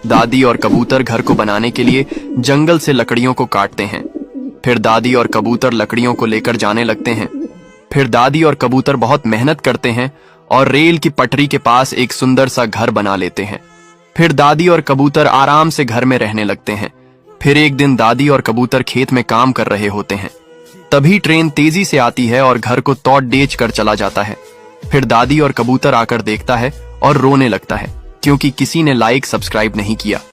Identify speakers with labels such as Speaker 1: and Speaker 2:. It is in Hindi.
Speaker 1: दादी और कबूतर घर को बनाने के लिए जंगल से लकड़ियों को काटते हैं। फिर दादी और कबूतर लकड़ियों को लेकर जाने लगते हैं। फिर दादी और कबूतर बहुत मेहनत करते हैं और रेल की पटरी के पास एक सुंदर सा घर बना लेते हैं। फिर दादी और कबूतर आराम से घर में रहने लगते हैं। फिर एक दिन दादी और कबूतर खेत में काम कर रहे होते हैं। तभी ट्रेन तेजी से आती है और घर को तोड़ डेच कर चला जाता है। फिर दादी और कबूतर आकर देखता है और रोने लगता है, क्योंकि किसी ने लाइक सब्सक्राइब नहीं किया।